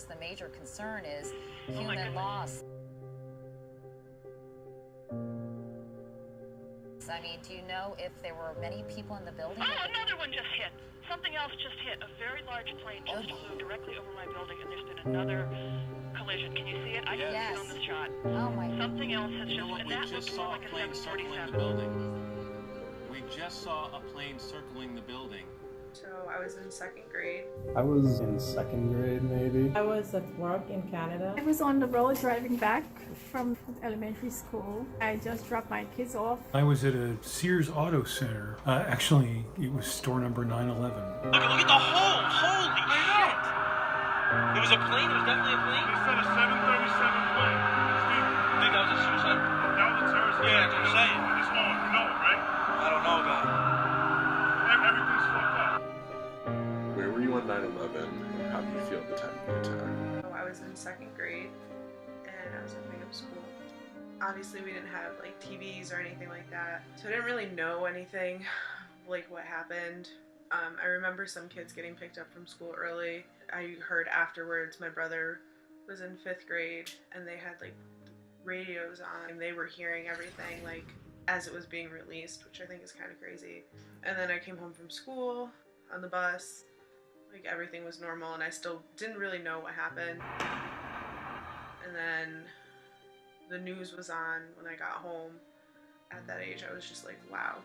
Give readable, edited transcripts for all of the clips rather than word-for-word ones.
The major concern is human loss. I mean, do you know if there were many people in the building? Oh, another one just hit. Something else just hit. A very large plane just flew directly over my building, and there's been another collision. Can you see it? I can see it on the shot. Oh my. Something else has just, and that looks more like a 747. We just saw a plane circling the building. So I was in second grade. I was in second grade, maybe. I was at work in Canada. I was on the road driving back from elementary school. I just dropped my kids off. I was at a Sears Auto Center. Actually, it was store number 911. Look at the hole! Holy shit! It was a plane? It was definitely a plane? They said a 737 plane. Steve, I think that was a suicide. that was a terrorist attack. Yeah, that's what I'm saying. This moment, you know it, right? I don't know, guy. Everything's fucked up. Where were you on 9/11? How did you feel at the time of the attack? I was in second grade and I was in makeup school. Obviously we didn't have like TVs or anything like that, so I didn't really know anything like what happened. I remember some kids getting picked up from school early. I heard afterwards my brother was in 5th grade and they had like radios on and they were hearing everything like as it was being released, which I think is kind of crazy. And then I came home from school on the bus, like everything was normal and I still didn't really know what happened. And then the news was on when I got home. At that age I was just like, wow,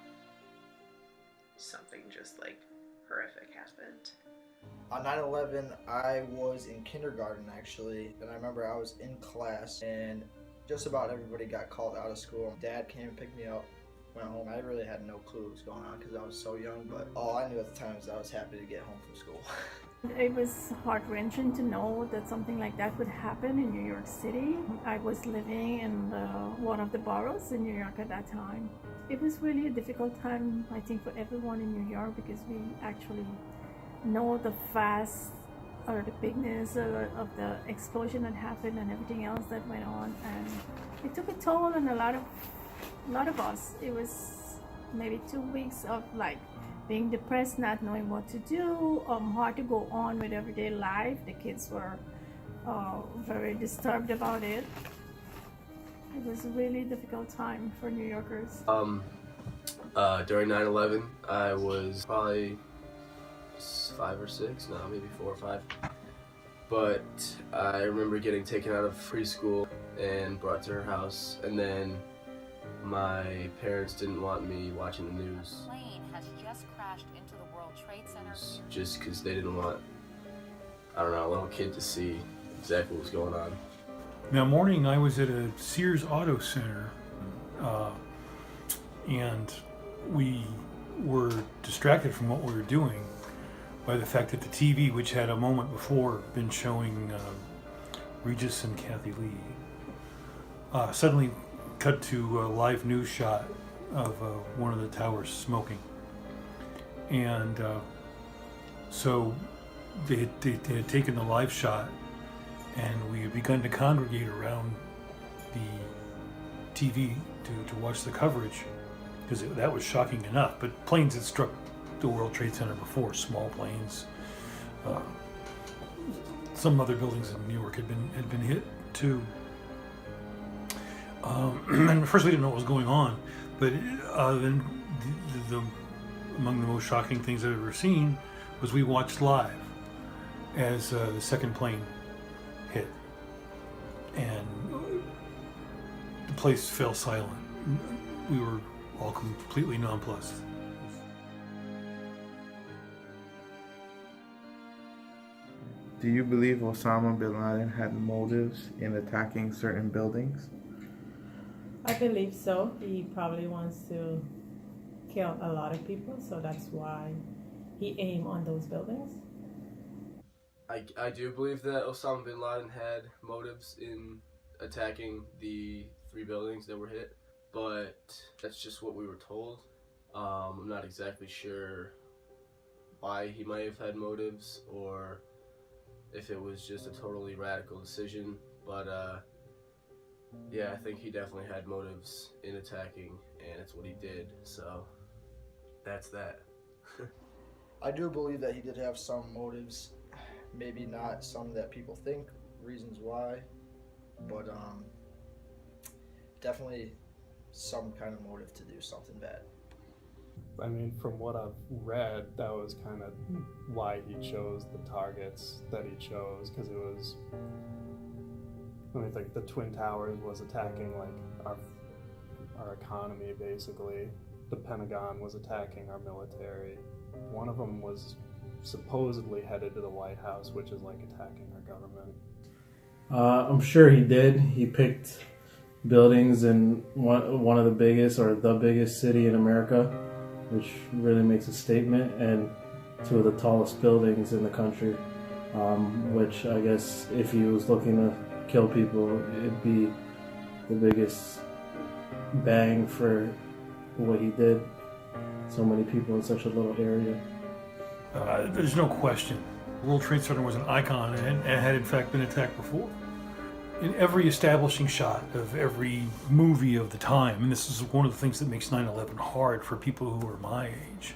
something just like horrific happened. On 9/11, I was in kindergarten actually, and I remember I was in class and just about everybody got called out of school. Dad came and picked me up, went home. I really had no clue what was going on because I was so young, but all I knew at the time was I was happy to get home from school. It was heart-wrenching to know that something like that would happen in New York City. I was living in one of the boroughs in New York at that time. It was really a difficult time, I think, for everyone in New York because we actually know the fast or the bigness of the explosion that happened and everything else that went on, and it took a toll on a lot of us. It was maybe 2 weeks of like being depressed, not knowing what to do, hard to go on with everyday life. The kids were very disturbed about it. It was a really difficult time for New Yorkers. During 9/11, I was probably 5 or 6, no, maybe 4 or 5. But I remember getting taken out of preschool and brought to her house, and then my parents didn't want me watching the news. A plane has just crashed into the World Trade Center. Just because they didn't want, I don't know, a little kid to see exactly what was going on. That morning, I was at a Sears Auto Center, and we were distracted from what we were doing by the fact that the TV, which had a moment before been showing Regis and Kathy Lee, suddenly cut to a live news shot of one of the towers smoking. And so they had taken the live shot, and we had begun to congregate around the TV to watch the coverage, because that was shocking enough. But planes had struck the World Trade Center before, small planes. Some other buildings in New York had been hit too. And at first we didn't know what was going on, but then among the most shocking things I've ever seen was we watched live as the second plane hit, and the place fell silent. We were all completely nonplussed. Do you believe Osama bin Laden had motives in attacking certain buildings? I believe so. He probably wants to kill a lot of people, so that's why he aimed on those buildings. I do believe that Osama bin Laden had motives in attacking the 3 buildings that were hit, but that's just what we were told. I'm not exactly sure why he might have had motives, or if it was just a totally radical decision, but yeah, I think he definitely had motives in attacking, and it's what he did, so that's that. I do believe that he did have some motives. Maybe not some that people think, reasons why, but definitely some kind of motive to do something bad. I mean, from what I've read, that was kind of why he chose the targets that he chose, because it was, I mean, like the Twin Towers was attacking like our economy basically. The Pentagon was attacking our military. One of them was supposedly headed to the White House, which is like attacking our government. I'm sure he did. He picked buildings in one of the biggest or the biggest city in America, which really makes a statement, and two of the tallest buildings in the country, which I guess if he was looking to kill people, it'd be the biggest bang for what he did. So many people in such a little area. There's no question. World Trade Center was an icon and had in fact been attacked before. In every establishing shot of every movie of the time, and this is one of the things that makes 9/11 hard for people who are my age,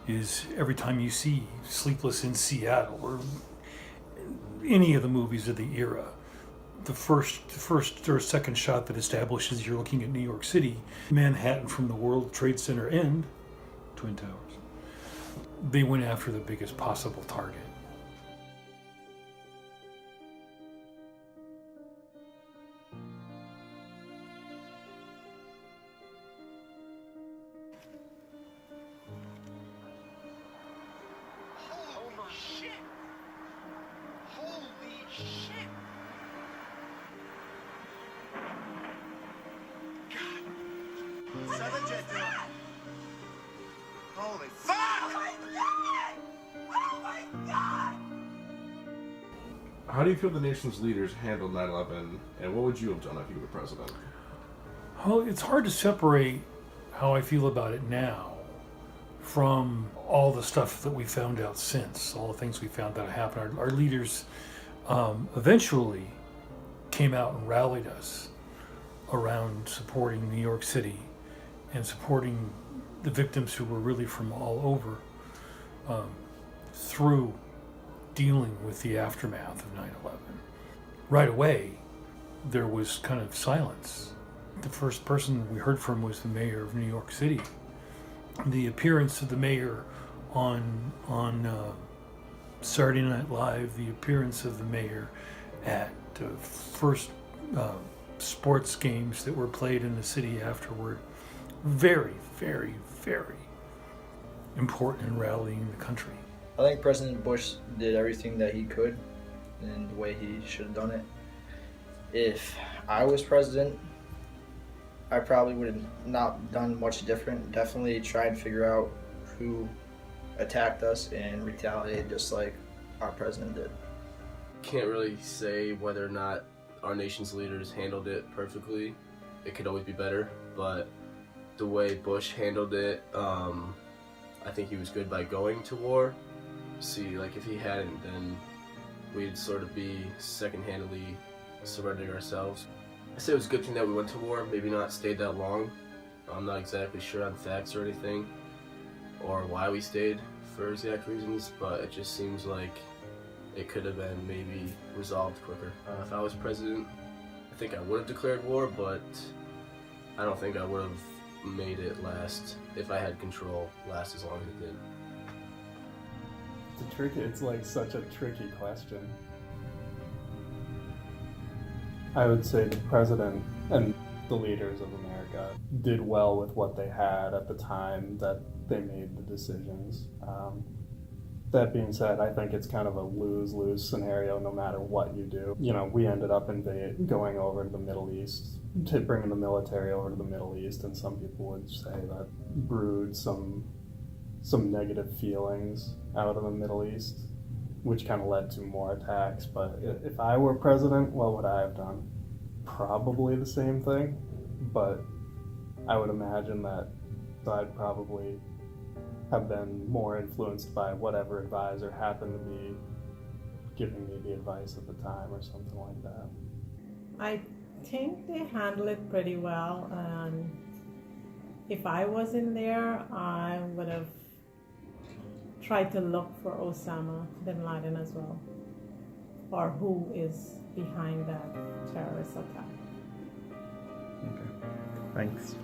is every time you see Sleepless in Seattle or any of the movies of the era, the first or second shot that establishes you're looking at New York City, Manhattan from the World Trade Center end, Twin Towers. They went after the biggest possible target. Holy shit! Holy shit! God. Southern Jet Drone. Holy fuck! Oh my God! Oh my God! How do you feel the nation's leaders handled 9/11, and what would you have done if you were president? Well, it's hard to separate how I feel about it now from all the stuff that we found out since, all the things we found out happened. Our leaders eventually came out and rallied us around supporting New York City and supporting the victims who were really from all over through dealing with the aftermath of 9/11. Right away, there was kind of silence. The first person we heard from was the mayor of New York City. The appearance of the mayor on Saturday Night Live, the appearance of the mayor at first sports games that were played in the city afterward, very, very, very important in rallying the country. I think President Bush did everything that he could in the way he should have done it. If I was president, I probably would have not done much different. Definitely try and figure out who attacked us and retaliate just like our president did. Can't really say whether or not our nation's leaders handled it perfectly. It could always be better, but the way Bush handled it, I think he was good by going to war. See, like if he hadn't, then we'd sort of be second-handedly surrendering ourselves. I say it was a good thing that we went to war, maybe not stayed that long. I'm not exactly sure on facts or anything, or why we stayed for exact reasons, but it just seems like it could have been maybe resolved quicker. If I was president, I think I would have declared war, but I don't think I would have made it last, if I had control, last as long as it did. It's like such a tricky question. I would say the president and the leaders of America did well with what they had at the time that they made the decisions. That being said, I think it's kind of a lose-lose scenario no matter what you do. You know, we ended up going over to the Middle East, bringing the military over to the Middle East, and some people would say that brewed some negative feelings out of the Middle East, which kind of led to more attacks. But if I were president, what would I have done? Probably the same thing, but I would imagine that I'd probably have been more influenced by whatever advisor happened to be giving me the advice at the time or something like that. I think they handle it pretty well, and if I was in there, I would have tried to look for Osama bin Laden as well. or who is behind that terrorist attack. Okay. Thanks.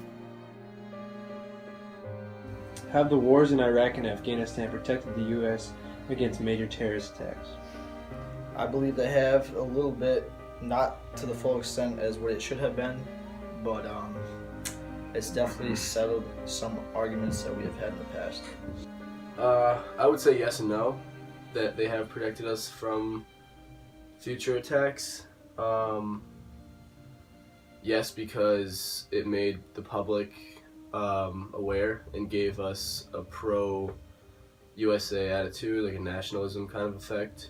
Have the wars in Iraq and Afghanistan protected the U.S. against major terrorist attacks? I believe they have a little bit, not to the full extent as what it should have been, but it's definitely settled some arguments that we have had in the past. I would say yes and no, that they have protected us from future attacks. Yes, because it made the public aware and gave us a pro-USA attitude, like a nationalism kind of effect.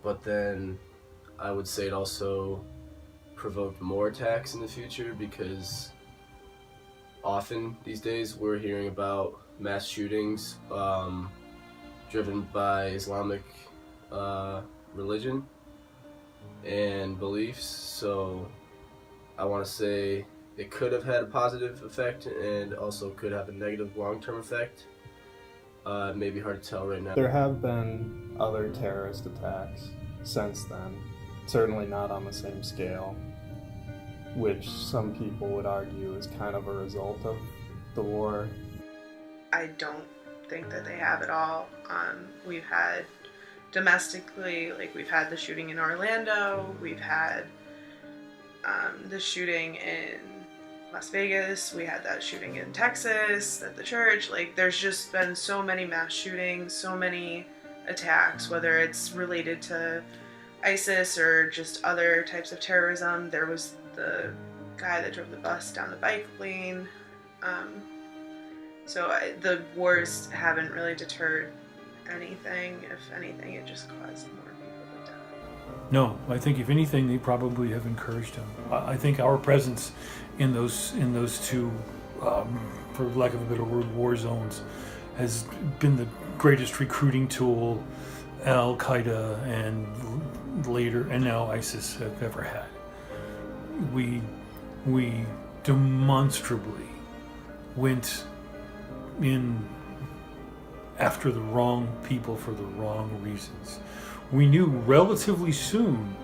But then I would say it also provoked more attacks in the future, because often these days we're hearing about mass shootings driven by Islamic religion and beliefs. So I want to say it could have had a positive effect and also could have a negative long-term effect. Maybe hard to tell right now. There have been other terrorist attacks since then, certainly not on the same scale, which some people would argue is kind of a result of the war. I don't think that they have at all. We've had domestically, like we've had the shooting in Orlando, we've had the shooting in Las Vegas, we had that shooting in Texas at the church. Like, there's just been so many mass shootings, so many attacks, whether it's related to ISIS or just other types of terrorism. There was the guy that drove the bus down the bike lane. The wars haven't really deterred anything. If anything, it just caused more people to die. No, I think if anything, they probably have encouraged them. I think our presence in those two, for lack of a better word, war zones, has been the greatest recruiting tool Al Qaeda and later and now ISIS have ever had. We demonstrably went in after the wrong people for the wrong reasons. We knew relatively soon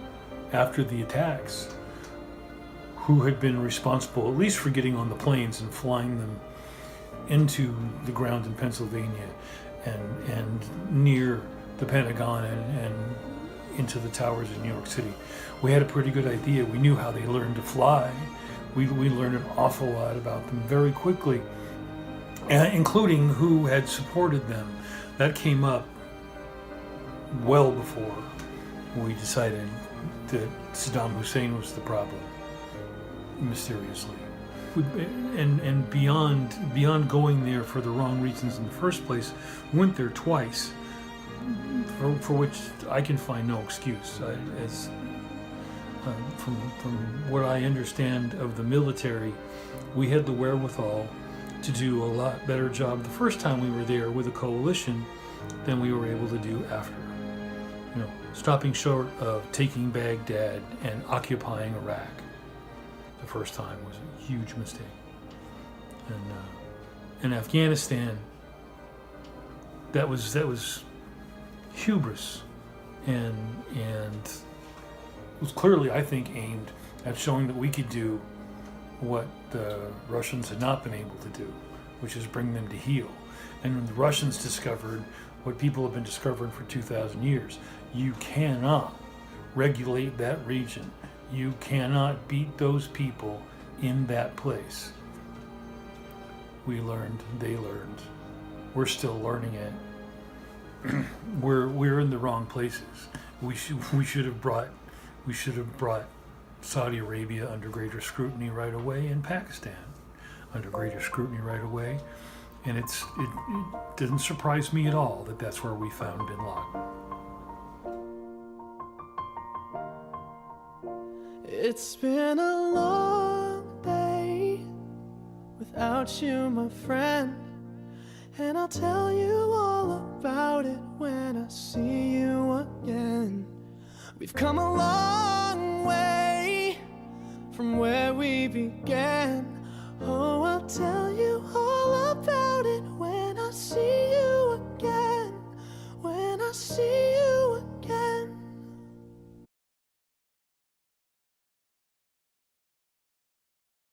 after the attacks who had been responsible, at least for getting on the planes and flying them into the ground in Pennsylvania and near the Pentagon and into the towers in New York City. We had a pretty good idea. We knew how they learned to fly. We learned an awful lot about them very quickly, including who had supported them. That came up well before we decided that Saddam Hussein was the problem, mysteriously. And beyond going there for the wrong reasons in the first place, went there twice, for which I can find no excuse. From what I understand of the military, we had the wherewithal to do a lot better job the first time we were there with a coalition than we were able to do after. You know, stopping short of taking Baghdad and occupying Iraq the first time was a huge mistake. And in Afghanistan, that was hubris, and was clearly, I think, aimed at showing that we could do what the Russians had not been able to do, which is bring them to heel. And when the Russians discovered what people have been discovering for 2,000 years, you cannot regulate that region. You cannot beat those people in that place. We learned, they learned. We're still learning it. We're in the wrong places. We should have brought Saudi Arabia under greater scrutiny right away, and Pakistan under greater scrutiny right away. And it didn't surprise me at all that that's where we found bin Laden. It's been a long day without you, my friend, and I'll tell you all about it when I see you again. We've come a long